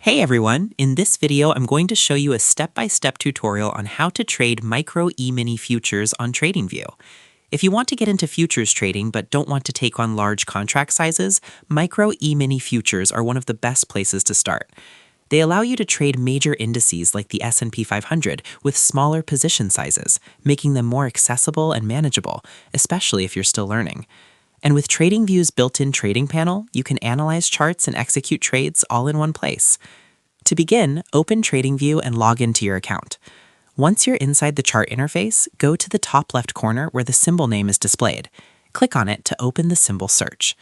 Hey everyone, in this video I'm going to show you a step-by-step tutorial on how to trade micro E-mini futures on Tradingview. If you want to get into futures trading but don't want to take on large contract sizes, micro E-mini futures are one of the best places to start. They allow you to trade major indices like the S&P 500 with smaller position sizes, making them more accessible and manageable, especially if you're still learning. And with Tradingview's built-in trading panel, you can analyze charts and execute trades all in one place. To begin, open Tradingview and log into your account. Once you're inside the chart interface, go to the top left corner where the symbol name is displayed. Click on it to open the symbol search.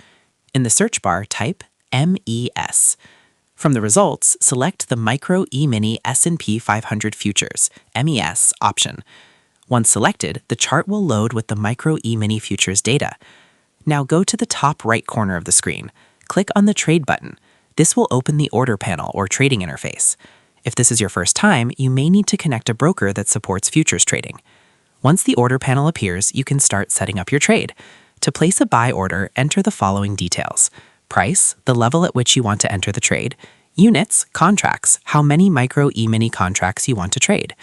In the search bar, type MES. From the results, select the Micro E-mini S&P 500 Futures, MES option. Once selected, the chart will load with the Micro E-mini Futures data. Now go to the top right corner of the screen. Click on the Trade button. This will open the order panel or trading interface. If this is your first time, you may need to connect a broker that supports futures trading. Once the order panel appears, you can start setting up your trade. To place a buy order, enter the following details: price, the level at which you want to enter the trade; units, contracts, how many micro E-mini contracts you want to trade.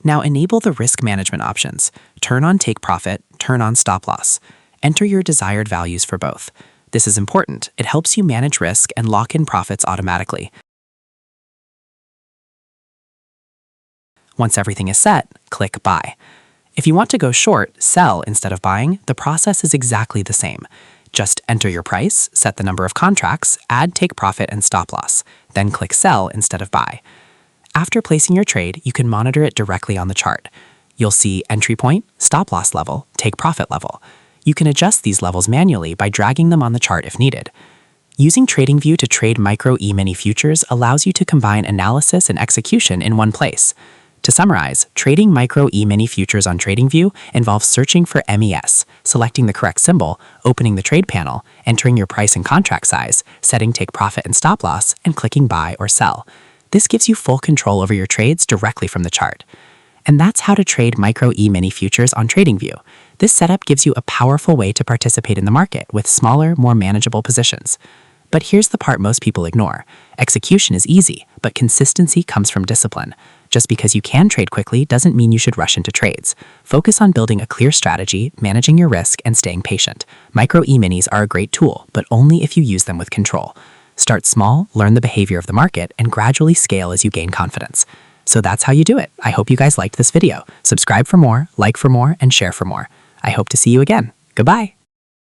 Now enable the risk management options. Turn on take profit, turn on stop loss. Enter your desired values for both. This is important. It helps you manage risk and lock in profits automatically. Once everything is set, click Buy. If you want to go short, sell instead of buying, the process is exactly the same. Just enter your price, set the number of contracts, add take profit and stop loss, then click Sell instead of Buy. After placing your trade, you can monitor it directly on the chart. You'll see entry point, stop loss level, take profit level. You can adjust these levels manually by dragging them on the chart if needed. Using Tradingview to trade micro E-mini futures allows you to combine analysis and execution in one place. To summarize, trading micro E-mini futures on Tradingview involves searching for MES, selecting the correct symbol, opening the trade panel, entering your price and contract size, setting take profit and stop loss, and clicking Buy or Sell. This gives you full control over your trades directly from the chart. And that's how to trade micro E-mini futures on Tradingview. This setup gives you a powerful way to participate in the market with smaller, more manageable positions. But here's the part most people ignore. Execution is easy, but consistency comes from discipline. Just because you can trade quickly doesn't mean you should rush into trades. Focus on building a clear strategy, managing your risk, and staying patient. Micro E-minis are a great tool, but only if you use them with control. Start small, learn the behavior of the market, and gradually scale as you gain confidence. So that's how you do it. I hope you guys liked this video. Subscribe for more, like for more, and share for more. I hope to see you again. Goodbye.